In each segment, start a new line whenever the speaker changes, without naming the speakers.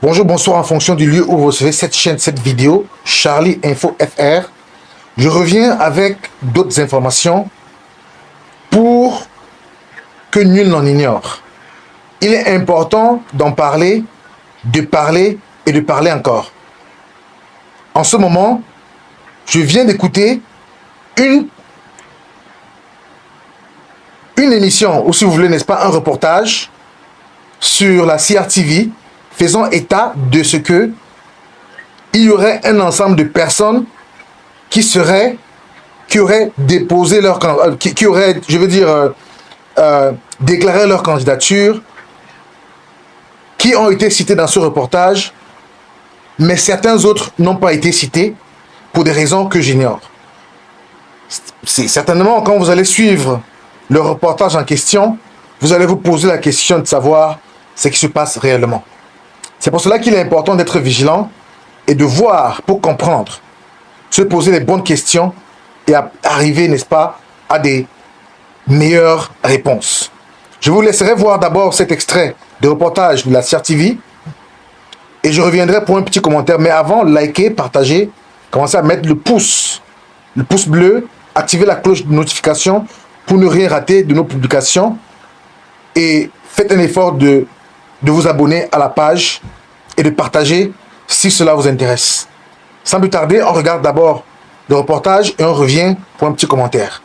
Bonjour, bonsoir en fonction du lieu où vous recevez cette chaîne, cette vidéo, Charlie Info FR. Je reviens avec d'autres informations pour que nul n'en ignore. Il est important d'en parler, de parler et de parler encore. En ce moment, je viens d'écouter une émission, ou si vous voulez, n'est-ce pas, un reportage sur la CRTV faisant état de ce que il y aurait un ensemble de personnes qui auraient déposé leur qui auraient, je veux dire, déclaré leur candidature, qui ont été cités dans ce reportage, mais certains autres n'ont pas été cités pour des raisons que j'ignore. C'est certainement quand vous allez suivre le reportage en question, vous allez vous poser la question de savoir ce qui se passe réellement. C'est pour cela qu'il est important d'être vigilant et de voir pour comprendre, se poser les bonnes questions et arriver, n'est-ce pas, à des meilleures réponses. Je vous laisserai voir d'abord cet extrait de reportage de la CRTV et je reviendrai pour un petit commentaire. Mais avant, likez, partagez, commencez à mettre le pouce bleu, activez la cloche de notification pour ne rien rater de nos publications et faites un effort de vous abonner à la page et de partager si cela vous intéresse. Sans plus tarder, on regarde d'abord le reportage et on revient pour un petit commentaire.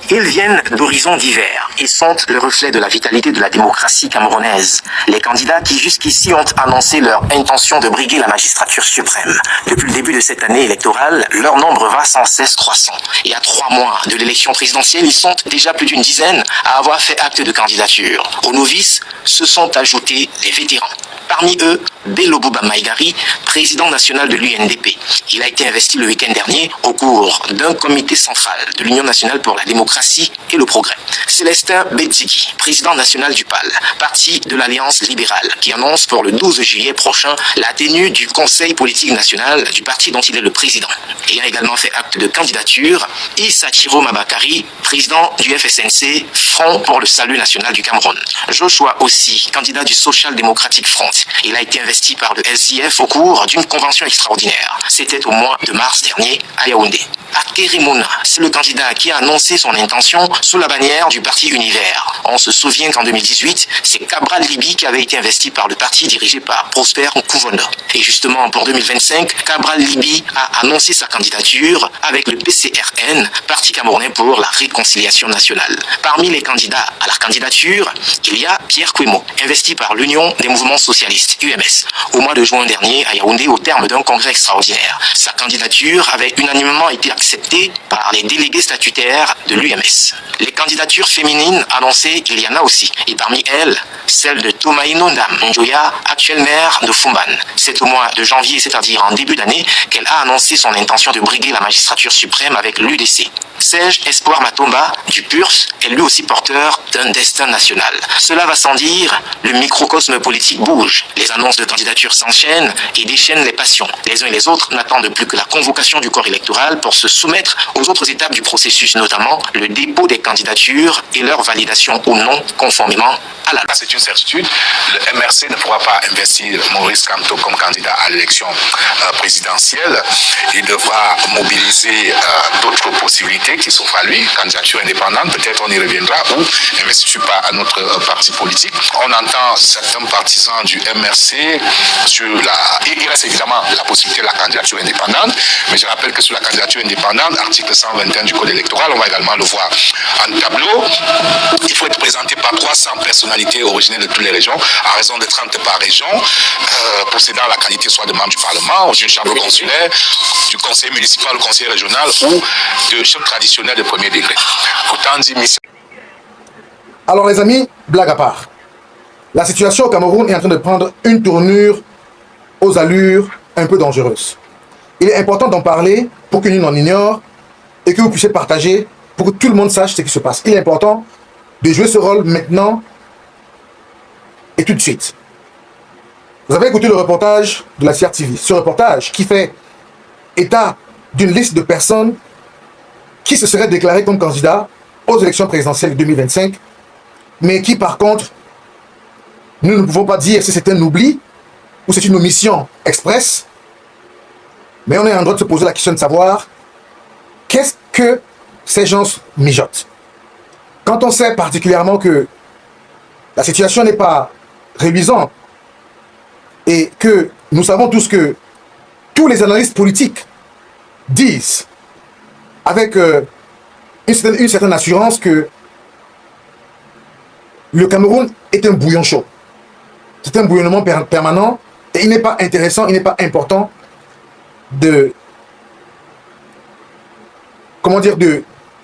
Ils viennent d'horizons divers et sont le reflet de la vitalité de la démocratie camerounaise. Les candidats qui jusqu'ici ont annoncé leur intention de briguer la magistrature suprême. Depuis le début de cette année électorale, leur nombre va sans cesse croissant. Et à 3 mois de l'élection présidentielle, ils sont déjà plus d'une dizaine à avoir fait acte de candidature. Aux novices se sont ajoutés les vétérans. Parmi eux, Bello Bouba Maïgari, président national de l'UNDP. Il a été investi le week-end dernier au cours d'un comité central de l'Union nationale pour la démocratie et le progrès. Célestin Bedzigi, président national du PAL, parti de l'Alliance libérale, qui annonce pour le 12 juillet prochain la tenue du Conseil politique national du parti dont il est le président. Ayant également fait acte de candidature, Issa Chiro Mabakari, président du FSNC, Front pour le salut national du Cameroun. Joshua aussi, candidat du Social Democratic Front. Il a été investi par le SDF au cours d'une convention extraordinaire. C'était au mois de mars dernier à Yaoundé. Akerimona, c'est le candidat qui a annoncé son intention sous la bannière du parti Univers. On se souvient qu'en 2018, c'est Cabral Libi qui avait été investi par le parti dirigé par Prosper Nkouvondo. Et justement, pour 2025, Cabral Libi a annoncé sa candidature avec le PCRN, Parti camerounais pour la réconciliation nationale. Parmi les candidats à la candidature, il y a Pierre Kwemo, investi par l'Union des mouvements socialistes, UMS, au mois de juin dernier à Yaoundé au terme d'un congrès extraordinaire. Sa candidature avait unanimement été acceptée par les délégués statutaires de l'UMS. Les candidatures féminines annoncées, il y en a aussi, et parmi elles, celle de Tomaino Ndam Njoya, actuelle maire de Fumban. C'est au mois de janvier, c'est-à-dire en début d'année, qu'elle a annoncé son intention de briguer la magistrature suprême avec l'UDC. Serge Espoir Matomba, du PURS, est lui aussi porteur d'un destin national. Cela va sans dire, le microcosme politique bouge. Les annonces de candidature s'enchaînent et déchaînent les passions. Les uns et les autres n'attendent plus que la convocation du corps électoral pour se soumettre aux autres étapes du processus, notamment le dépôt des candidatures et leur validation ou non conformément à la loi.
C'est une certitude, le MRC ne pourra pas investir Maurice Kamto comme candidat à l'élection présidentielle. Il devra mobiliser d'autres possibilités qui s'offrent à lui, candidature indépendante, peut-être on y reviendra, ou investiture par un autre parti politique. On entend certains partisans du MRC sur il reste évidemment la possibilité de la candidature indépendante, mais je rappelle que sur la candidature indépendante, article 121 du code électoral, on va également le voir en tableau, il faut être présenté par 300 personnalités originaires de toutes les régions, à raison de 30 par région, possédant la qualité soit de membre du Parlement, ou d'une chambre consulaire, du conseil municipal ou conseil régional, ou de chef traditionnel de premier degré. Autant dit,
Alors les amis, blague à part, la situation au Cameroun est en train de prendre une tournure aux allures un peu dangereuses. Il est important d'en parler pour que nul n'en ignore et que vous puissiez partager pour que tout le monde sache ce qui se passe. Il est important de jouer ce rôle maintenant et tout de suite. Vous avez écouté le reportage de la CRTV. Ce reportage qui fait état d'une liste de personnes qui se seraient déclarées comme candidats aux élections présidentielles de 2025, mais qui par contre, nous ne pouvons pas dire si c'est un oubli ou c'est une omission express, mais on est en droit de se poser la question de savoir qu'est-ce que ces gens mijotent. Quand on sait particulièrement que la situation n'est pas réluisante et que nous savons tous que tous les analystes politiques disent avec une certaine assurance que le Cameroun est un bouillon chaud. C'est un bouillonnement permanent et il n'est pas intéressant, il n'est pas important de, comment dire,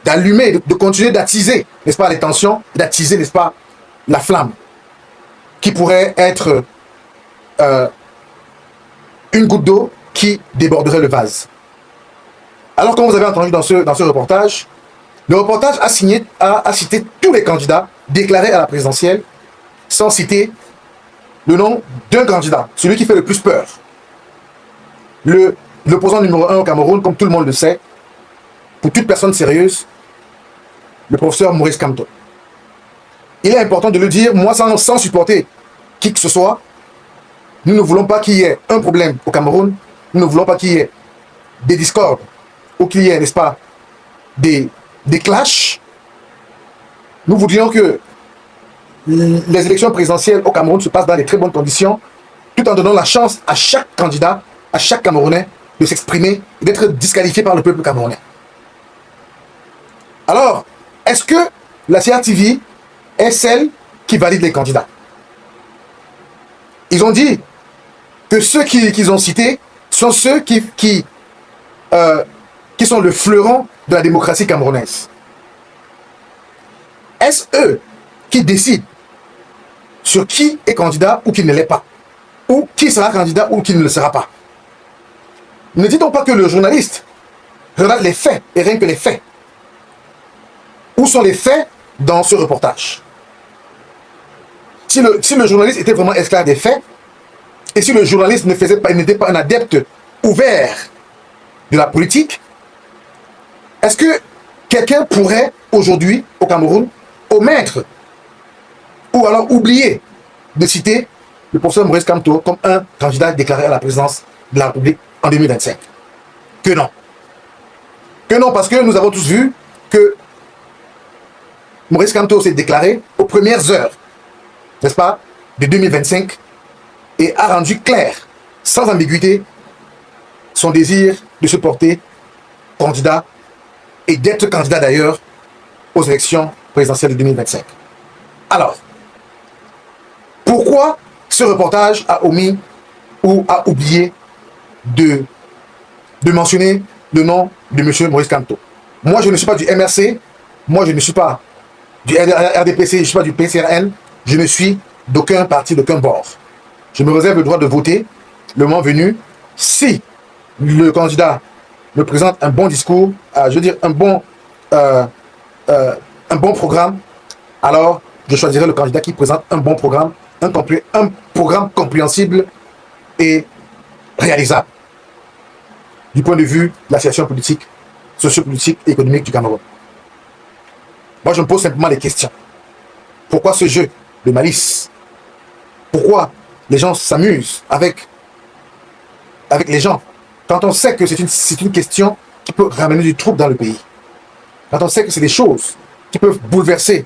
d'allumer, de continuer d'attiser, n'est-ce pas, les tensions, d'attiser, n'est-ce pas, la flamme qui pourrait être une goutte d'eau qui déborderait le vase. Alors, comme vous avez entendu dans ce reportage, le reportage a cité tous les candidats déclarés à la présidentielle, sans citer le nom d'un candidat, celui qui fait le plus peur. L'opposant numéro 1 au Cameroun, comme tout le monde le sait, pour toute personne sérieuse, le professeur Maurice Kamto. Il est important de le dire, moi sans supporter qui que ce soit, nous ne voulons pas qu'il y ait un problème au Cameroun, nous ne voulons pas qu'il y ait des discordes, ou qu'il y ait, n'est-ce pas, des clashs. Nous voudrions que les élections présidentielles au Cameroun se passent dans de très bonnes conditions, tout en donnant la chance à chaque candidat, à chaque Camerounais de s'exprimer et d'être disqualifié par le peuple camerounais. Alors, est-ce que la CRTV est celle qui valide les candidats? Ils ont dit que ceux qu'ils ont cités sont ceux qui sont le fleuron de la démocratie camerounaise. Est-ce eux qui décident sur qui est candidat ou qui ne l'est pas, ou qui sera candidat ou qui ne le sera pas? Ne dit-on pas que le journaliste regarde les faits et rien que les faits? Où sont les faits dans ce reportage? Si le journaliste était vraiment esclave des faits, et si le journaliste n'était pas un adepte ouvert de la politique, est-ce que quelqu'un pourrait aujourd'hui au Cameroun omettre ou alors oublier de citer le professeur Maurice Kamto comme un candidat déclaré à la présidence de la République en 2025? Que non. Que non, parce que nous avons tous vu que Maurice Kamto s'est déclaré aux premières heures, n'est-ce pas, de 2025 et a rendu clair, sans ambiguïté, son désir de se porter candidat et d'être candidat d'ailleurs aux élections présidentielles de 2025. Alors, pourquoi ce reportage a omis ou a oublié de mentionner le nom de M. Maurice Kamto? Moi, je ne suis pas du MRC, moi, je ne suis pas du RDPC, je ne suis pas du PCRN, je ne suis d'aucun parti, d'aucun bord. Je me réserve le droit de voter le moment venu si le candidat me présente un bon discours, je veux dire un bon programme, alors je choisirai le candidat qui présente un bon programme, un programme compréhensible et réalisable du point de vue de la situation politique, sociopolitique et économique du Cameroun. Moi, je me pose simplement des questions. Pourquoi ce jeu de malice? Pourquoi les gens s'amusent avec les gens quand on sait que c'est une question qui peut ramener du trouble dans le pays? Quand on sait que c'est des choses qui peuvent bouleverser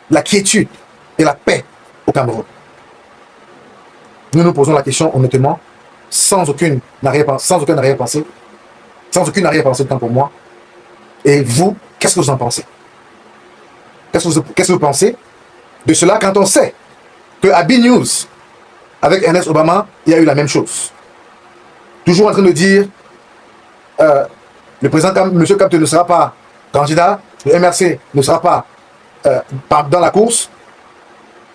la quiétude et la paix au Cameroun. Nous nous posons la question honnêtement, sans aucune arrière-pensée, tant pour moi. Et vous, qu'est-ce que vous en pensez? Qu'est-ce que vous pensez de cela quand on sait qu'à B-News, avec Ernest Obama, il y a eu la même chose? Toujours en train de dire le président M. Kamto ne sera pas candidat, le MRC ne sera pas dans la course,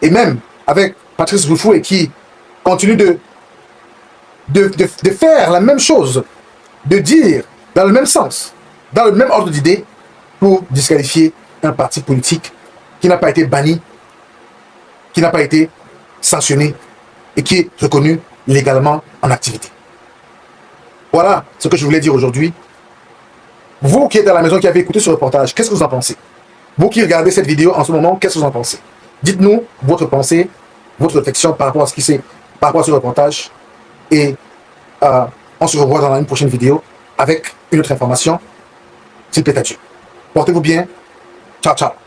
et même avec Patrice Roufoué qui continue de faire la même chose, de dire dans le même sens, dans le même ordre d'idées, pour disqualifier un parti politique qui n'a pas été banni, qui n'a pas été sanctionné et qui est reconnu légalement en activité. Voilà ce que je voulais dire aujourd'hui. Vous qui êtes à la maison, qui avez écouté ce reportage, qu'est-ce que vous en pensez? Vous qui regardez cette vidéo en ce moment, qu'est-ce que vous en pensez? Dites-nous votre pensée, votre réflexion par rapport à ce qui s'est par rapport à ce reportage. Et on se revoit dans une prochaine vidéo avec une autre information. S'il plaît à Dieu. Portez-vous bien. Ciao, ciao.